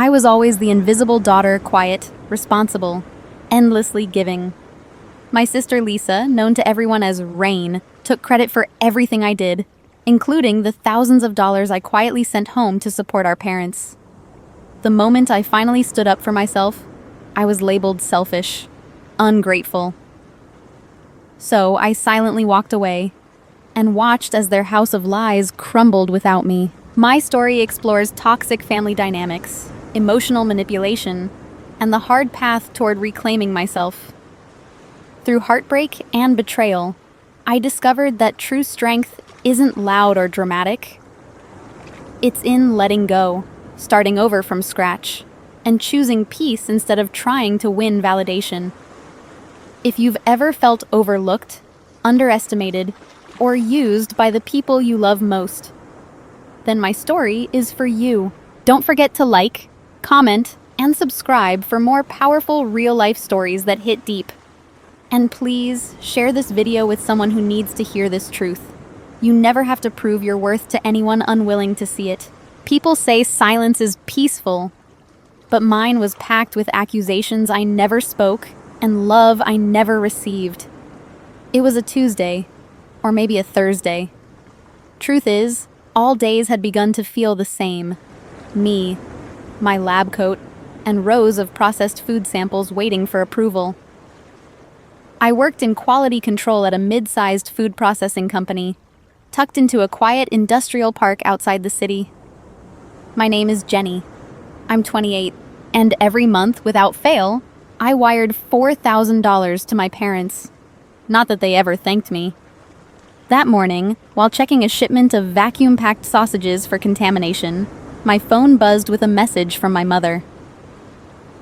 I was always the invisible daughter, quiet, responsible, endlessly giving. My sister Lisa, known to everyone as Rain, took credit for everything I did, including the thousands of dollars I quietly sent home to support our parents. The moment I finally stood up for myself, I was labeled selfish, ungrateful. So I silently walked away and watched as their house of lies crumbled without me. My story explores toxic family dynamics, emotional manipulation, and the hard path toward reclaiming myself. Through heartbreak and betrayal, I discovered that true strength isn't loud or dramatic. It's in letting go, starting over from scratch, and choosing peace instead of trying to win validation. If you've ever felt overlooked, underestimated, or used by the people you love most, then my story is for you. Don't forget to like, comment, and subscribe for more powerful real-life stories that hit deep. And please share this video with someone who needs to hear this truth. You never have to prove your worth to anyone unwilling to see it. People say silence is peaceful, but mine was packed with accusations I never spoke and love I never received. It was a Tuesday, or maybe a Thursday. Truth is, all days had begun to feel the same. Me, my lab coat, and rows of processed food samples waiting for approval. I worked in quality control at a mid-sized food processing company, tucked into a quiet industrial park outside the city. My name is Jenny. I'm 28, and every month, without fail, I wired $4,000 to my parents. Not that they ever thanked me. That morning, while checking a shipment of vacuum-packed sausages for contamination, my phone buzzed with a message from my mother.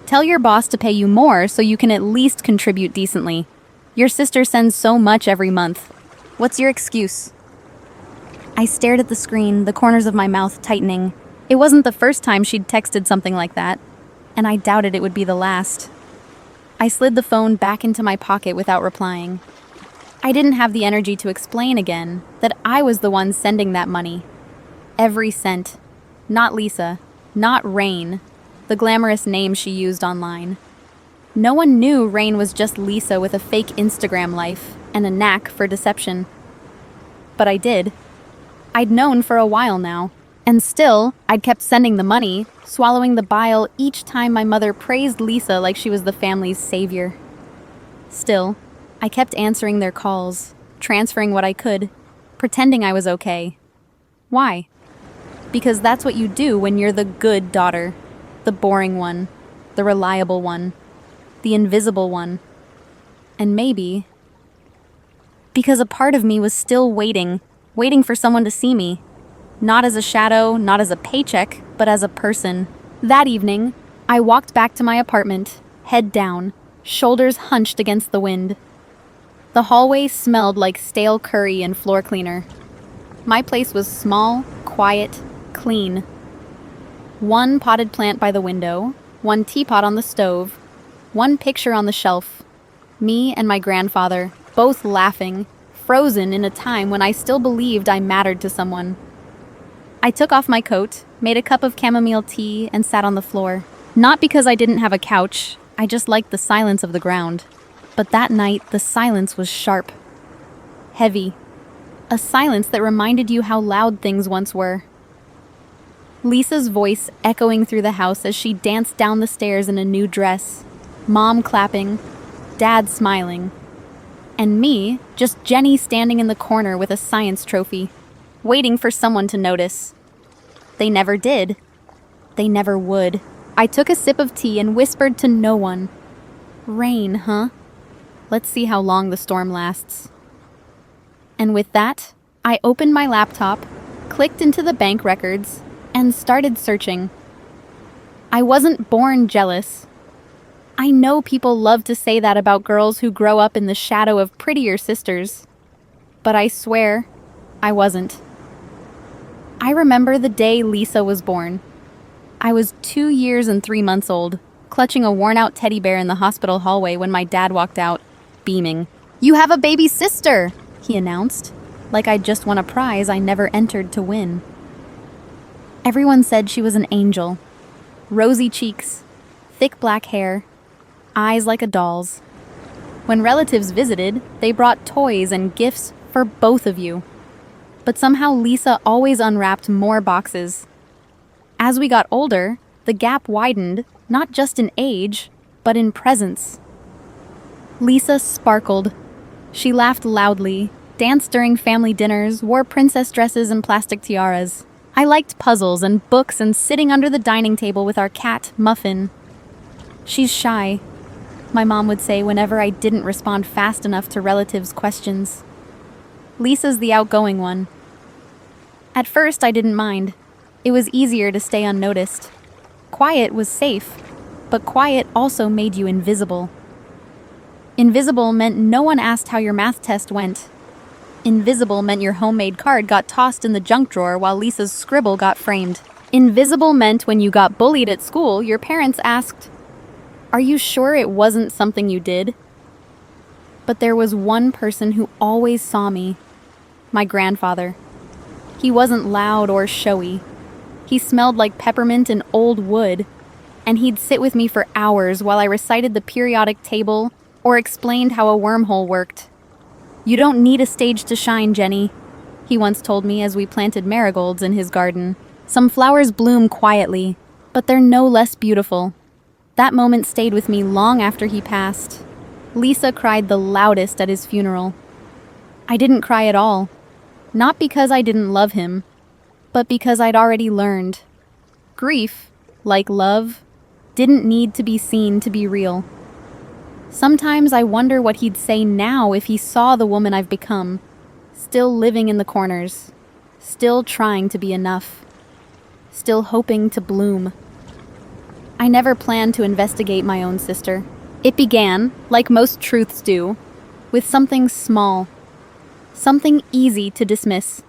Tell your boss to pay you more so you can at least contribute decently. Your sister sends so much every month. What's your excuse? I stared at the screen, the corners of my mouth tightening. It wasn't the first time she'd texted something like that, and I doubted it would be the last. I slid the phone back into my pocket without replying. I didn't have the energy to explain again that I was the one sending that money. Every cent. Not Lisa, not Rain, the glamorous name she used online. No one knew Rain was just Lisa with a fake Instagram life and a knack for deception. But I did. I'd known for a while now, and still, I'd kept sending the money, swallowing the bile each time my mother praised Lisa like she was the family's savior. Still, I kept answering their calls, transferring what I could, pretending I was okay. Why? Because that's what you do when you're the good daughter, the boring one, the reliable one, the invisible one. And maybe because a part of me was still waiting for someone to see me. Not as a shadow, not as a paycheck, but as a person. That evening, I walked back to my apartment, head down, shoulders hunched against the wind. The hallway smelled like stale curry and floor cleaner. My place was small, quiet, clean. One potted plant by the window, one teapot on the stove, one picture on the shelf. Me and my grandfather, both laughing, frozen in a time when I still believed I mattered to someone. I took off my coat, made a cup of chamomile tea, and sat on the floor. Not because I didn't have a couch, I just liked the silence of the ground. But that night, the silence was sharp, heavy. A silence that reminded you how loud things once were. Lisa's voice echoing through the house as she danced down the stairs in a new dress. Mom clapping, Dad smiling. And me, just Jenny standing in the corner with a science trophy, waiting for someone to notice. They never did. They never would. I took a sip of tea and whispered to no one. Rain, huh? Let's see how long the storm lasts. And with that, I opened my laptop, clicked into the bank records, and started searching. I wasn't born jealous. I know people love to say that about girls who grow up in the shadow of prettier sisters. But I swear, I wasn't. I remember the day Lisa was born. I was 2 years and 3 months old, clutching a worn-out teddy bear in the hospital hallway when my dad walked out, beaming. "You have a baby sister!" he announced, like I'd just won a prize I never entered to win. Everyone said she was an angel. Rosy cheeks, thick black hair, eyes like a doll's. When relatives visited, they brought toys and gifts for both of you. But somehow Lisa always unwrapped more boxes. As we got older, the gap widened, not just in age, but in presence. Lisa sparkled. She laughed loudly, danced during family dinners, wore princess dresses and plastic tiaras. I liked puzzles and books and sitting under the dining table with our cat, Muffin. She's shy, my mom would say whenever I didn't respond fast enough to relatives' questions. Lisa's the outgoing one. At first, I didn't mind. It was easier to stay unnoticed. Quiet was safe, but quiet also made you invisible. Invisible meant no one asked how your math test went. Invisible meant your homemade card got tossed in the junk drawer while Lisa's scribble got framed. Invisible meant when you got bullied at school, your parents asked, "Are you sure it wasn't something you did?" But there was one person who always saw me. My grandfather. He wasn't loud or showy. He smelled like peppermint and old wood, and he'd sit with me for hours while I recited the periodic table or explained how a wormhole worked. "You don't need a stage to shine, Jenny," he once told me as we planted marigolds in his garden. Some flowers bloom quietly, but they're no less beautiful. That moment stayed with me long after he passed. Lisa cried the loudest at his funeral. I didn't cry at all. Not because I didn't love him, but because I'd already learned. Grief, like love, didn't need to be seen to be real. Sometimes I wonder what he'd say now if he saw the woman I've become, still living in the corners, still trying to be enough, still hoping to bloom. I never planned to investigate my own sister. It began, like most truths do, with something small, something easy to dismiss.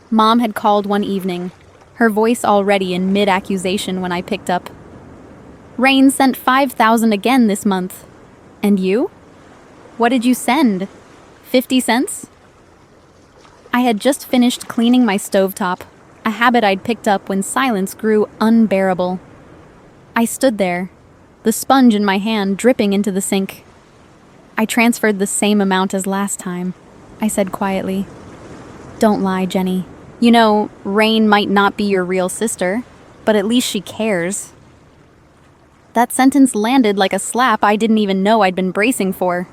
Mom had called one evening, her voice already in mid-accusation when I picked up. "Rain sent 5,000 again this month. And you? What did you send? 50 cents? I had just finished cleaning my stovetop, a habit I'd picked up when silence grew unbearable. I stood there, the sponge in my hand dripping into the sink. "I transferred the same amount as last time," I said quietly. "Don't lie, Jenny. You know, Rain might not be your real sister, but at least she cares." That sentence landed like a slap I didn't even know I'd been bracing for.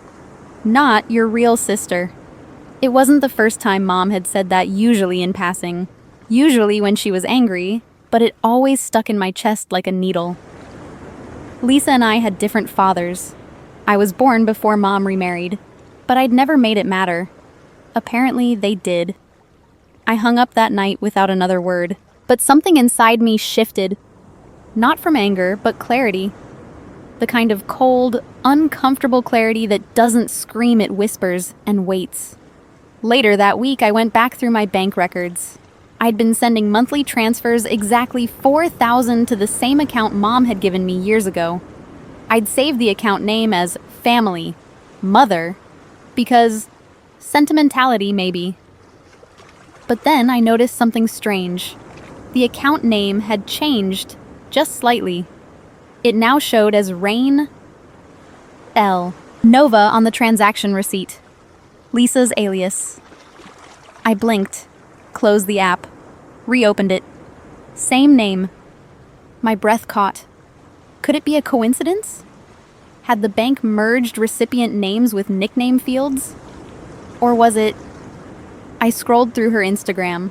Not your real sister. It wasn't the first time Mom had said that, usually in passing, usually when she was angry, but it always stuck in my chest like a needle. Lisa and I had different fathers. I was born before Mom remarried, but I'd never made it matter. Apparently, they did. I hung up that night without another word, but something inside me shifted. Not from anger, but clarity. The kind of cold, uncomfortable clarity that doesn't scream, it whispers and waits. Later that week, I went back through my bank records. I'd been sending monthly transfers exactly 4,000 to the same account Mom had given me years ago. I'd saved the account name as Family, Mother, because sentimentality, maybe. But then I noticed something strange. The account name had changed, just slightly. It now showed as Rain L. Nova on the transaction receipt. Lisa's alias. I blinked, closed the app, reopened it. Same name. My breath caught. Could it be a coincidence? Had the bank merged recipient names with nickname fields? Or was it... I scrolled through her Instagram,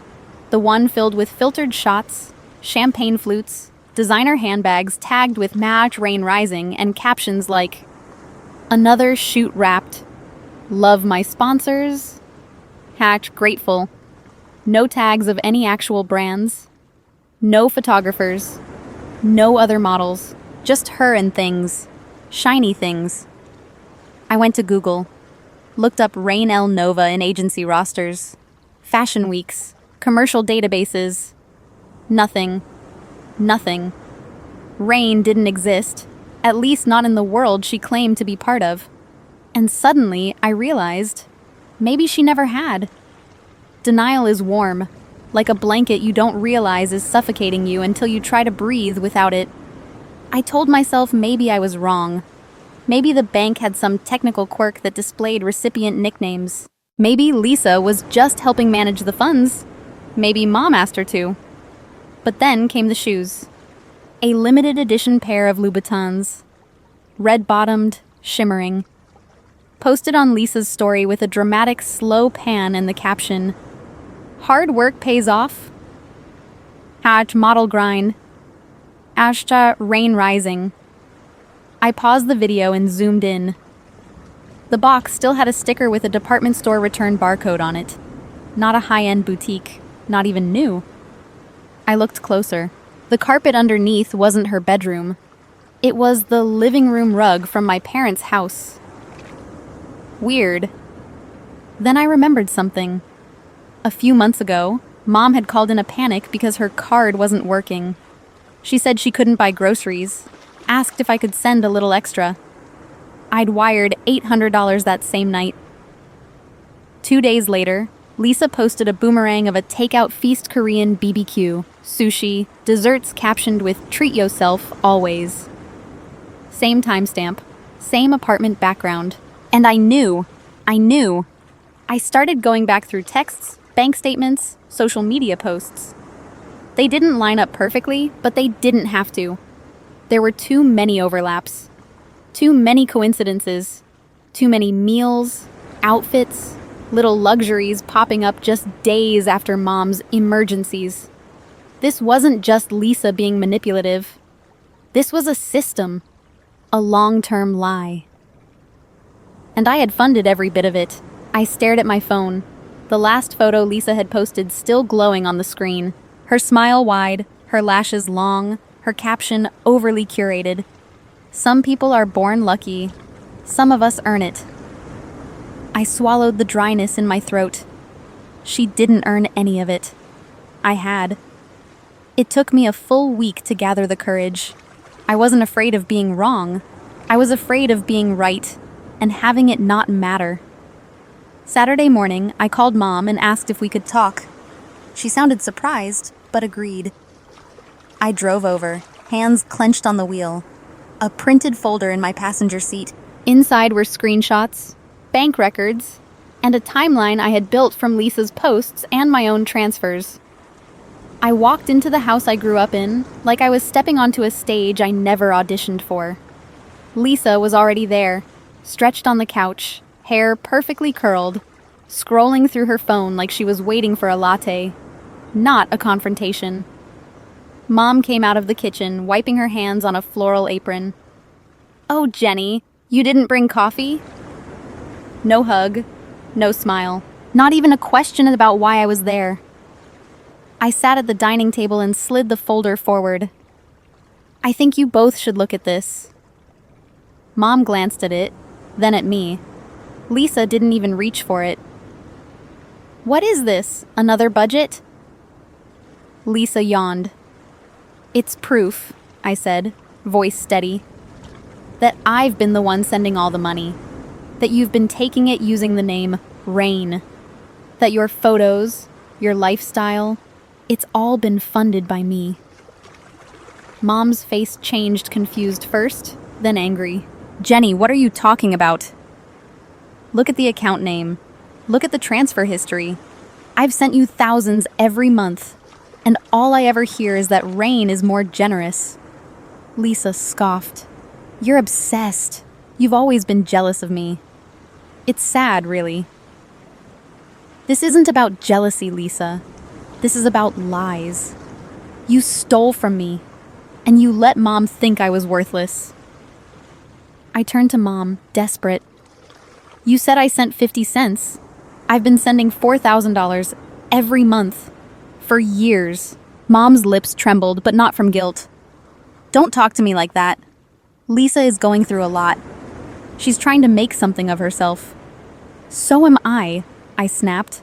the one filled with filtered shots, champagne flutes, designer handbags tagged with Match Rain Rising, and captions like, "Another shoot wrapped. Love my sponsors. Hatch grateful. No tags of any actual brands. No photographers. No other models. Just her and things. Shiny things." I went to Google, looked up Rain L Nova in agency rosters, fashion weeks, commercial databases. Nothing. Nothing. Rain didn't exist, at least not in the world she claimed to be part of. And suddenly, I realized, maybe she never had. Denial is warm, like a blanket you don't realize is suffocating you until you try to breathe without it. I told myself maybe I was wrong. Maybe the bank had some technical quirk that displayed recipient nicknames. Maybe Lisa was just helping manage the funds. Maybe Mom asked her to. But then came the shoes. A limited edition pair of Louboutins. Red-bottomed, shimmering. Posted on Lisa's story with a dramatic slow pan and the caption, "Hard work pays off." #model grind. #rain rising. I paused the video and zoomed in. The box still had a sticker with a department store return barcode on it. Not a high-end boutique, not even new. I looked closer. The carpet underneath wasn't her bedroom. It was the living room rug from my parents' house. Weird. Then I remembered something. A few months ago, Mom had called in a panic because her card wasn't working. She said she couldn't buy groceries, asked if I could send a little extra. I'd wired $800 that same night. 2 days later, Lisa posted a boomerang of a takeout feast Korean BBQ, sushi, desserts captioned with "Treat yourself, always." Same timestamp, same apartment background. And I knew. I started going back through texts, bank statements, social media posts. They didn't line up perfectly, but they didn't have to. There were too many overlaps. Too many coincidences. Too many meals, outfits, little luxuries popping up just days after Mom's emergencies. This wasn't just Lisa being manipulative. This was a system. A long-term lie. And I had funded every bit of it. I stared at my phone. The last photo Lisa had posted still glowing on the screen. Her smile wide, her lashes long, her caption overly curated. Some people are born lucky. Some of us earn it. I swallowed the dryness in my throat. She didn't earn any of it. I had. It took me a full week to gather the courage. I wasn't afraid of being wrong. I was afraid of being right and having it not matter. Saturday morning, I called Mom and asked if we could talk. She sounded surprised, but agreed. I drove over, hands clenched on the wheel. A printed folder in my passenger seat. Inside were screenshots, bank records, and a timeline I had built from Lisa's posts and my own transfers. I walked into the house I grew up in, like I was stepping onto a stage I never auditioned for. Lisa was already there, stretched on the couch, hair perfectly curled, scrolling through her phone like she was waiting for a latte. Not a confrontation. Mom came out of the kitchen, wiping her hands on a floral apron. "Oh, Jenny, you didn't bring coffee?" No hug, no smile, not even a question about why I was there. I sat at the dining table and slid the folder forward. "I think you both should look at this." Mom glanced at it, then at me. Lisa didn't even reach for it. "What is this? Another budget?" Lisa yawned. "It's proof," I said, voice steady, "that I've been the one sending all the money. That you've been taking it using the name Rain. That your photos, your lifestyle, it's all been funded by me." Mom's face changed, confused first, then angry. "Jenny, what are you talking about?" "Look at the account name. Look at the transfer history. I've sent you thousands every month, and all I ever hear is that Rain is more generous." Lisa scoffed. "You're obsessed. You've always been jealous of me." It's sad, really. This isn't about jealousy, Lisa. This is about lies. You stole from me, and you let Mom think I was worthless. I turned to Mom, desperate. "You said I sent 50 cents. I've been sending $4,000 every month. For years." Mom's lips trembled, but not from guilt. "Don't talk to me like that. Lisa is going through a lot. She's trying to make something of herself." "So am I snapped.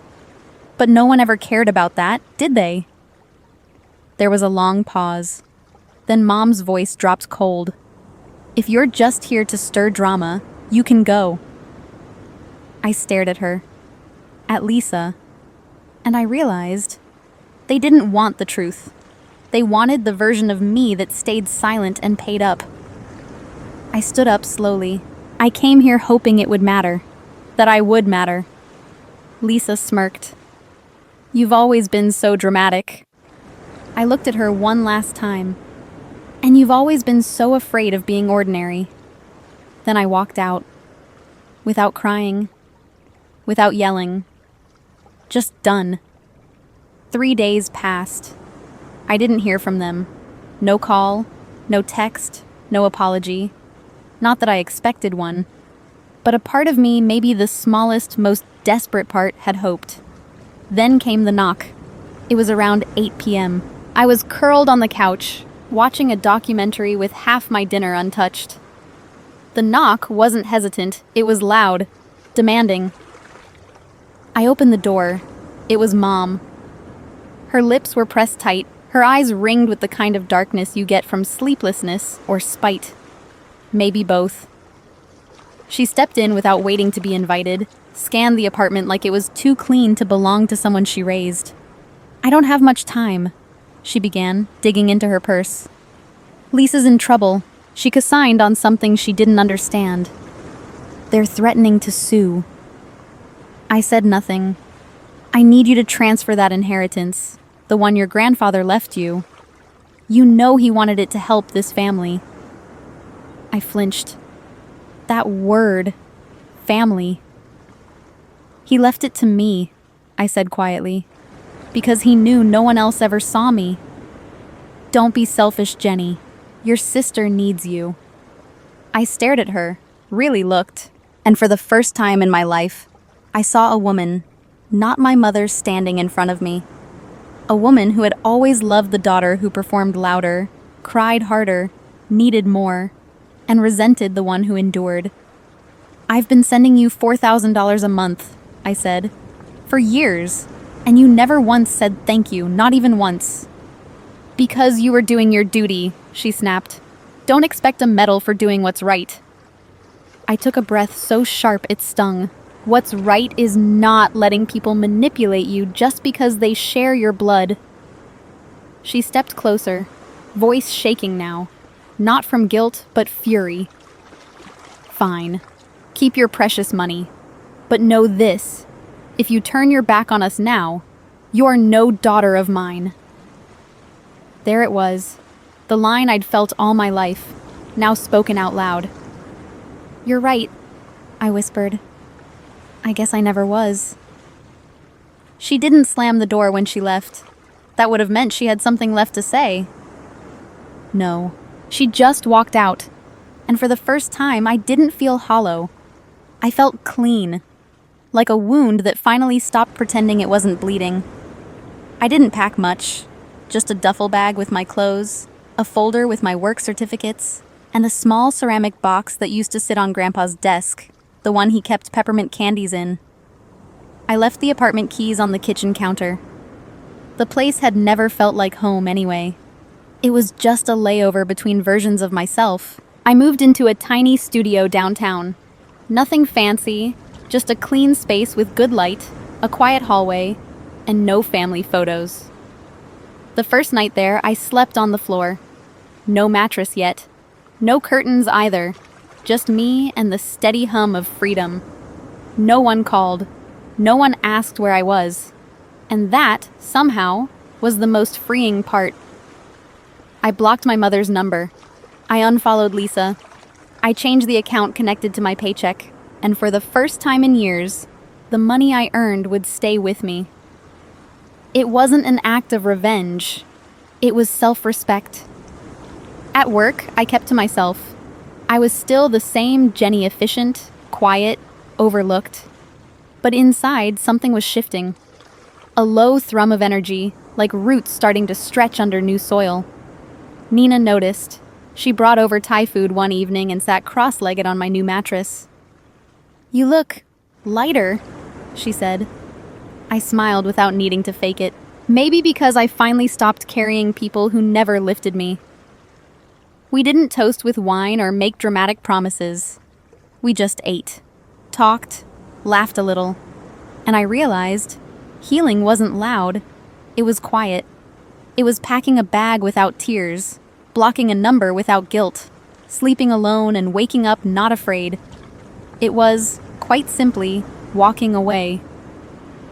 "But no one ever cared about that, did they?" There was a long pause. Then Mom's voice dropped cold. "If you're just here to stir drama, you can go." I stared at her, at Lisa, and I realized They didn't want the truth. They wanted the version of me that stayed silent and paid up. I stood up slowly. I came here hoping it would matter. That I would matter. Lisa smirked. You've always been so dramatic. I looked at her one last time. And you've always been so afraid of being ordinary. Then I walked out. Without crying. Without yelling. Just done. 3 days passed. I didn't hear from them. No call, no text, no apology. Not that I expected one. But a part of me, maybe the smallest, most desperate part, had hoped. Then came the knock. It was around 8 p.m. I was curled on the couch, watching a documentary with half my dinner untouched. The knock wasn't hesitant, it was loud, demanding. I opened the door. It was Mom. Her lips were pressed tight, her eyes ringed with the kind of darkness you get from sleeplessness or spite. Maybe both. She stepped in without waiting to be invited, scanned the apartment like it was too clean to belong to someone she raised. I don't have much time, she began, digging into her purse. Lisa's in trouble. She co-signed on something she didn't understand. They're threatening to sue. I said nothing. I need you to transfer that inheritance, the one your grandfather left you. You know he wanted it to help this family. I flinched. That word, family. He left it to me, I said quietly, because he knew no one else ever saw me. Don't be selfish, Jenny. Your sister needs you. I stared at her, really looked, and for the first time in my life, I saw a woman, not my mother, standing in front of me. A woman who had always loved the daughter who performed louder, cried harder, needed more, and resented the one who endured. I've been sending you $4,000 a month, I said, for years, and you never once said thank you, not even once. Because you were doing your duty, she snapped. Don't expect a medal for doing what's right. I took a breath so sharp it stung. What's right is not letting people manipulate you just because they share your blood. She stepped closer, voice shaking now, not from guilt, but fury. Fine. Keep your precious money. But know this. If you turn your back on us now, you're no daughter of mine. There it was. The line I'd felt all my life, now spoken out loud. You're right, I whispered. I guess I never was. She didn't slam the door when she left. That would have meant she had something left to say. No. She just walked out, and for the first time, I didn't feel hollow. I felt clean, like a wound that finally stopped pretending it wasn't bleeding. I didn't pack much, just a duffel bag with my clothes, a folder with my work certificates, and a small ceramic box that used to sit on Grandpa's desk, the one he kept peppermint candies in. I left the apartment keys on the kitchen counter. The place had never felt like home anyway. It was just a layover between versions of myself. I moved into a tiny studio downtown. Nothing fancy, just a clean space with good light, a quiet hallway, and no family photos. The first night there, I slept on the floor. No mattress yet. No curtains either. Just me and the steady hum of freedom. No one called. No one asked where I was. And that, somehow, was the most freeing part. I blocked my mother's number. I unfollowed Lisa. I changed the account connected to my paycheck, and for the first time in years, the money I earned would stay with me. It wasn't an act of revenge. It was self-respect. At work, I kept to myself. I was still the same Jenny, efficient, quiet, overlooked. But inside, something was shifting. A low thrum of energy, like roots starting to stretch under new soil. Nina noticed. She brought over Thai food one evening and sat cross-legged on my new mattress. You look lighter, she said. I smiled without needing to fake it. Maybe because I finally stopped carrying people who never lifted me. We didn't toast with wine or make dramatic promises. We just ate, talked, laughed a little. And I realized healing wasn't loud. It was quiet. It was packing a bag without tears, blocking a number without guilt, sleeping alone and waking up not afraid. It was, quite simply, walking away.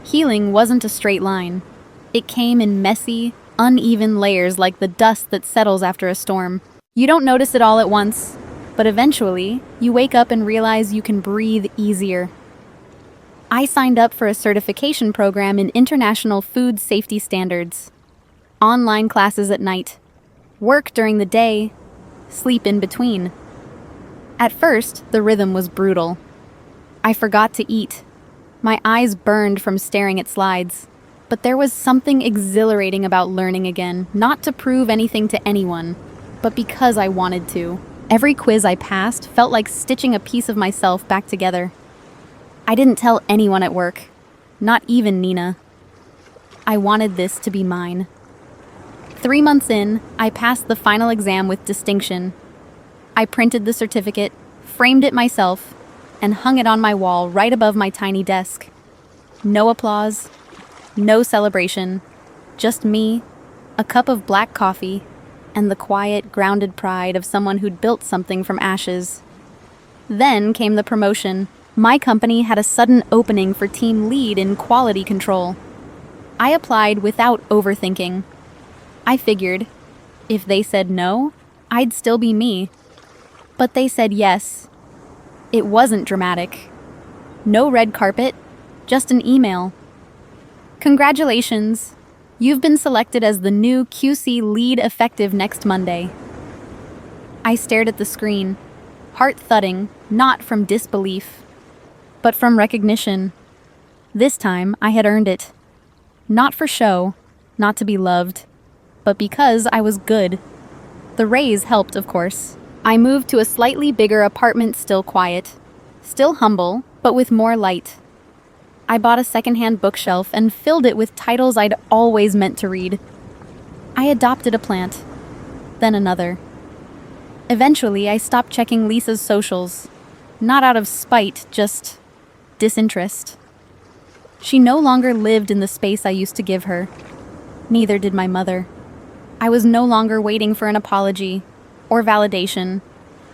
Healing wasn't a straight line. It came in messy, uneven layers like the dust that settles after a storm. You don't notice it all at once, but eventually, you wake up and realize you can breathe easier. I signed up for a certification program in international food safety standards. Online classes at night. Work during the day. Sleep in between. At first, the rhythm was brutal. I forgot to eat. My eyes burned from staring at slides. But there was something exhilarating about learning again, not to prove anything to anyone, but because I wanted to. Every quiz I passed felt like stitching a piece of myself back together. I didn't tell anyone at work, not even Nina. I wanted this to be mine. 3 months in, I passed the final exam with distinction. I printed the certificate, framed it myself, and hung it on my wall right above my tiny desk. No applause, no celebration, just me, a cup of black coffee, and the quiet, grounded pride of someone who'd built something from ashes. Then came the promotion. My company had a sudden opening for team lead in quality control. I applied without overthinking. I figured, if they said no, I'd still be me. But they said yes. It wasn't dramatic. No red carpet, just an email. Congratulations. You've been selected as the new QC lead effective next Monday. I stared at the screen, heart thudding, not from disbelief, but from recognition. This time, I had earned it. Not for show, not to be loved, but because I was good. The raise helped, of course. I moved to a slightly bigger apartment, still quiet, still humble, but with more light. I bought a secondhand bookshelf and filled it with titles I'd always meant to read. I adopted a plant, then another. Eventually, I stopped checking Lisa's socials, not out of spite, just disinterest. She no longer lived in the space I used to give her. Neither did my mother. I was no longer waiting for an apology, or validation,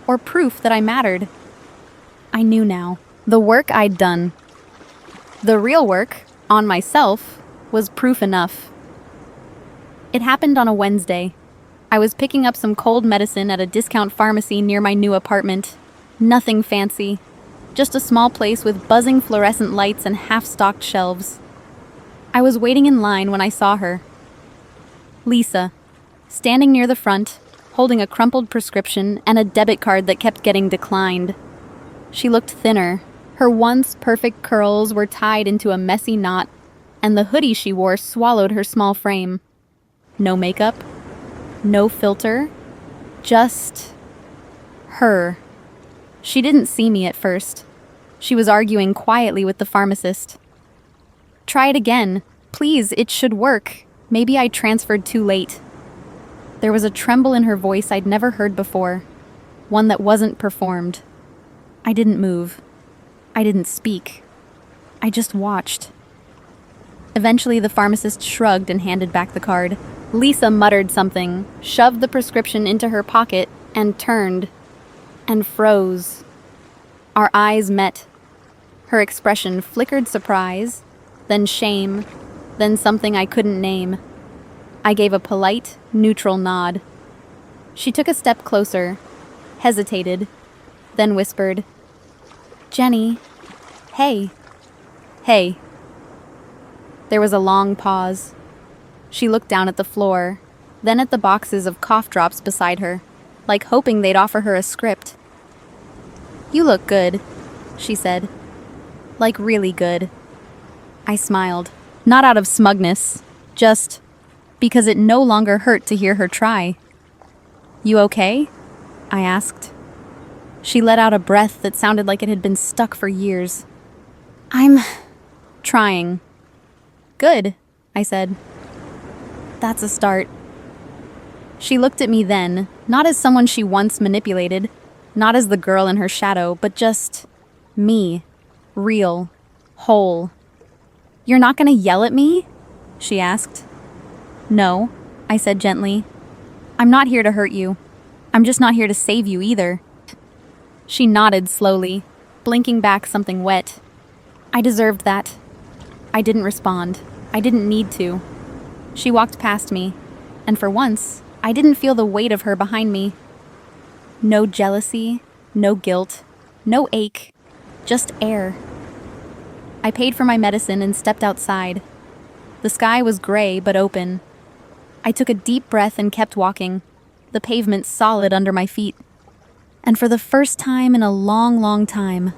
or proof that I mattered. I knew now. The work I'd done, the real work, on myself, was proof enough. It happened on a Wednesday. I was picking up some cold medicine at a discount pharmacy near my new apartment. Nothing fancy. Just a small place with buzzing fluorescent lights and half-stocked shelves. I was waiting in line when I saw her. Lisa, standing near the front, holding a crumpled prescription and a debit card that kept getting declined. She looked thinner. Her once perfect curls were tied into a messy knot, and the hoodie she wore swallowed her small frame. No makeup, no filter, just her. She didn't see me at first. She was arguing quietly with the pharmacist. Try it again. Please, it should work. Maybe I transferred too late. There was a tremble in her voice I'd never heard before, one that wasn't performed. I didn't move. I didn't speak. I just watched. Eventually, the pharmacist shrugged and handed back the card. Lisa muttered something, shoved the prescription into her pocket, and turned. And froze. Our eyes met. Her expression flickered surprise, then shame, then something I couldn't name. I gave a polite, neutral nod. She took a step closer, hesitated, then whispered, "Jenny, hey." Hey. There was a long pause. She looked down at the floor, then at the boxes of cough drops beside her, like hoping they'd offer her a script. "You look good," she said. "Like really good." I smiled, not out of smugness, just because it no longer hurt to hear her try. "You okay?" I asked. She let out a breath that sounded like it had been stuck for years. "I'm trying." "Good," I said. "That's a start." She looked at me then, not as someone she once manipulated, not as the girl in her shadow, but just me, real, whole. "You're not gonna yell at me?" she asked. No, I said gently. I'm not here to hurt you. I'm just not here to save you either. She nodded slowly, blinking back something wet. I deserved that. I didn't respond. I didn't need to. She walked past me, and for once, I didn't feel the weight of her behind me. No jealousy, no guilt, no ache, just air. I paid for my medicine and stepped outside. The sky was gray but open. I took a deep breath and kept walking, the pavement solid under my feet. And for the first time in a long, long time,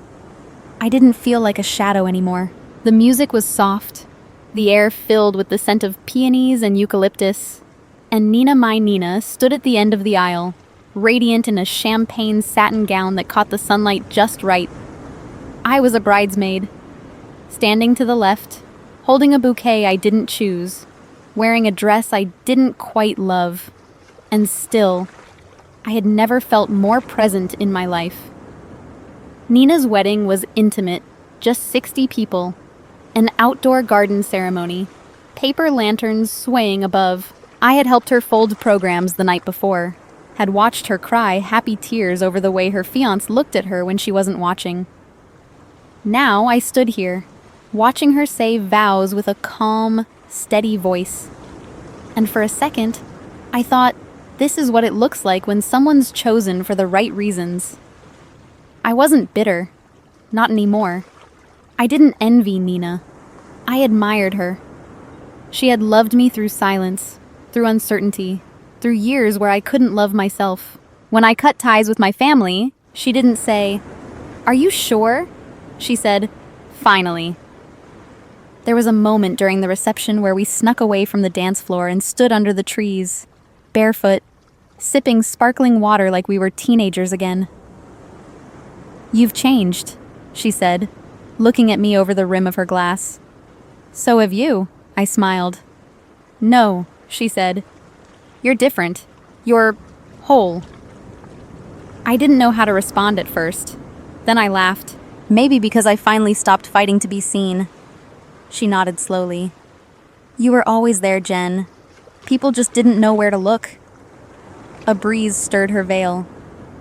I didn't feel like a shadow anymore. The music was soft, the air filled with the scent of peonies and eucalyptus, and Nina my Nina stood at the end of the aisle, radiant in a champagne satin gown that caught the sunlight just right. I was a bridesmaid, standing to the left, holding a bouquet I didn't choose, wearing a dress I didn't quite love, and still, I had never felt more present in my life. Nina's wedding was intimate, just 60 people, an outdoor garden ceremony, paper lanterns swaying above. I had helped her fold programs the night before, had watched her cry happy tears over the way her fiancé looked at her when she wasn't watching. Now I stood here, watching her say vows with a calm, steady voice. And for a second, I thought, this is what it looks like when someone's chosen for the right reasons. I wasn't bitter. Not anymore. I didn't envy Nina. I admired her. She had loved me through silence, through uncertainty, through years where I couldn't love myself. When I cut ties with my family, she didn't say, "Are you sure?" She said, "Finally." There was a moment during the reception where we snuck away from the dance floor and stood under the trees, barefoot, sipping sparkling water like we were teenagers again. "You've changed," she said, looking at me over the rim of her glass. "So have you," I smiled. "No," she said. "You're different. You're whole." I didn't know how to respond at first. Then I laughed, maybe because I finally stopped fighting to be seen. She nodded slowly. "You were always there, Jen. People just didn't know where to look." A breeze stirred her veil.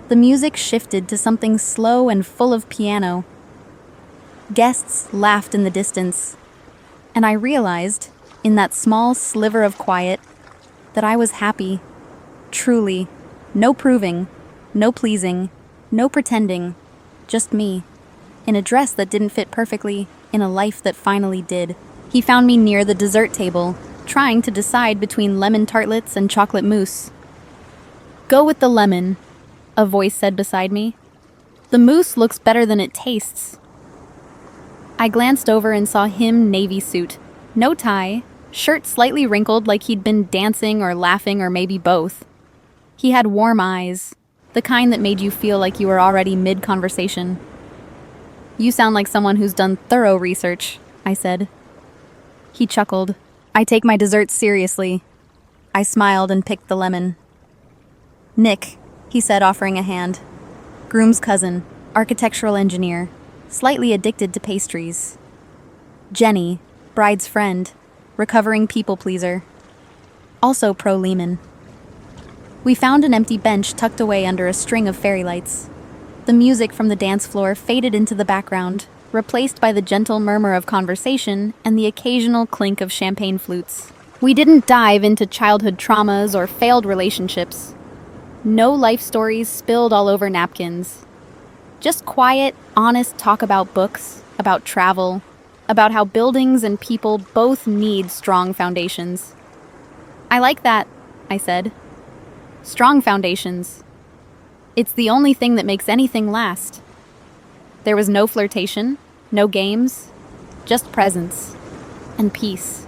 The music shifted to something slow and full of piano. Guests laughed in the distance, and I realized, in that small sliver of quiet, that I was happy. Truly. No proving, no pleasing, no pretending. Just me. In a dress that didn't fit perfectly, in a life that finally did. He found me near the dessert table, trying to decide between lemon tartlets and chocolate mousse. "Go with the lemon," a voice said beside me. "The mousse looks better than it tastes." I glanced over and saw him navy suit, no tie, shirt slightly wrinkled like he'd been dancing or laughing or maybe both. He had warm eyes, the kind that made you feel like you were already mid-conversation. "You sound like someone who's done thorough research," I said. He chuckled. "I take my desserts seriously." I smiled and picked the lemon. "Nick," he said, offering a hand. "Groom's cousin, architectural engineer, slightly addicted to pastries." "Jenny, bride's friend, recovering people pleaser. Also pro-Lehman." We found an empty bench tucked away under a string of fairy lights. The music from the dance floor faded into the background, replaced by the gentle murmur of conversation and the occasional clink of champagne flutes. We didn't dive into childhood traumas or failed relationships. No life stories spilled all over napkins. Just quiet, honest talk about books, about travel, about how buildings and people both need strong foundations. "I like that," I said. "Strong foundations. It's the only thing that makes anything last." There was no flirtation, no games, just presence and peace.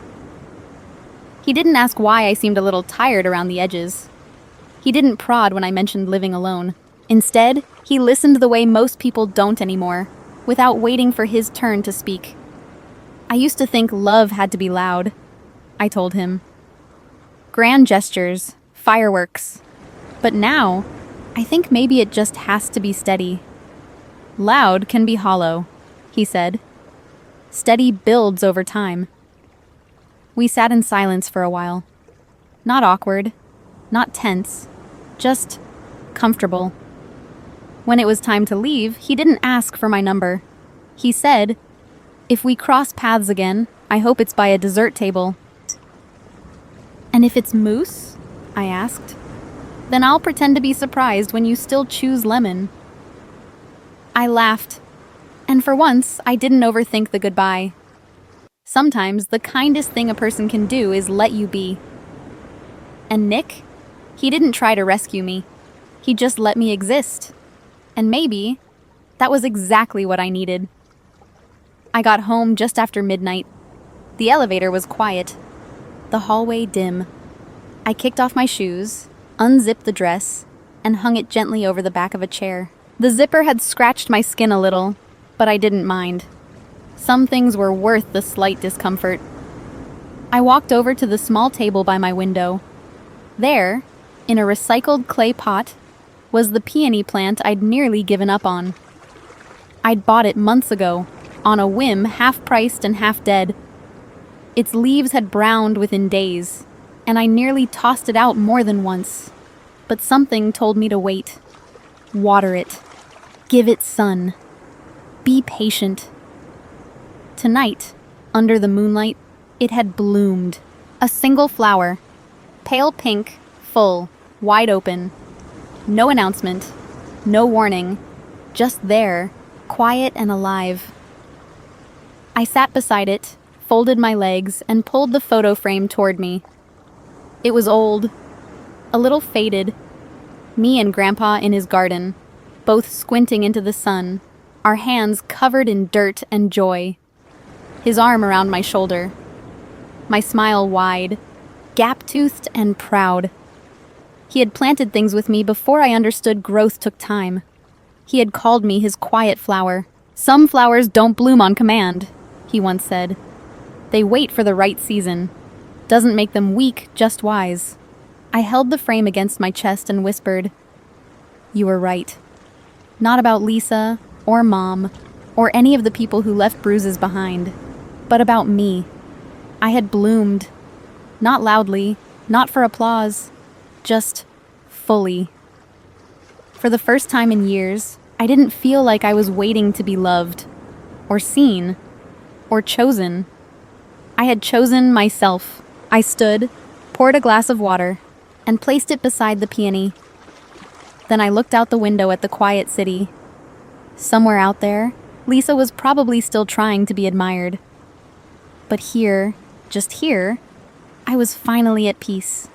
He didn't ask why I seemed a little tired around the edges. He didn't prod when I mentioned living alone. Instead, he listened the way most people don't anymore, without waiting for his turn to speak. "I used to think love had to be loud," I told him. "Grand gestures, fireworks. But now, I think maybe it just has to be steady. Loud can be hollow," he said. "Steady builds over time." We sat in silence for a while. Not awkward, not tense, just comfortable. When it was time to leave, he didn't ask for my number. He said, "If we cross paths again, I hope it's by a dessert table." "And if it's mousse?" I asked. "Then I'll pretend to be surprised when you still choose lemon." I laughed, and for once, I didn't overthink the goodbye. Sometimes the kindest thing a person can do is let you be. And Nick? He didn't try to rescue me. He just let me exist. And maybe that was exactly what I needed. I got home just after midnight. The elevator was quiet, the hallway dim. I kicked off my shoes, unzipped the dress, and hung it gently over the back of a chair. The zipper had scratched my skin a little, but I didn't mind. Some things were worth the slight discomfort. I walked over to the small table by my window. There, in a recycled clay pot, was the peony plant I'd nearly given up on. I'd bought it months ago, on a whim, half-priced and half-dead. Its leaves had browned within days, and I nearly tossed it out more than once. But something told me to wait. Water it. Give it sun. Be patient. Tonight, under the moonlight, it had bloomed. A single flower. Pale pink, full, wide open. No announcement, no warning, just there, quiet and alive. I sat beside it, folded my legs, and pulled the photo frame toward me. It was old, a little faded. Me and Grandpa in his garden, both squinting into the sun, our hands covered in dirt and joy. His arm around my shoulder. My smile wide, gap-toothed and proud. He had planted things with me before I understood growth took time. He had called me his quiet flower. "Some flowers don't bloom on command," he once said. "They wait for the right season. Doesn't make them weak, just wise." I held the frame against my chest and whispered, "You were right. Not about Lisa, or Mom, or any of the people who left bruises behind, but about me. I had bloomed. Not loudly, not for applause, just fully. For the first time in years, I didn't feel like I was waiting to be loved, or seen, or chosen. I had chosen myself. I stood, poured a glass of water, and placed it beside the peony. Then I looked out the window at the quiet city. Somewhere out there, Lisa was probably still trying to be admired. But here, just here, I was finally at peace.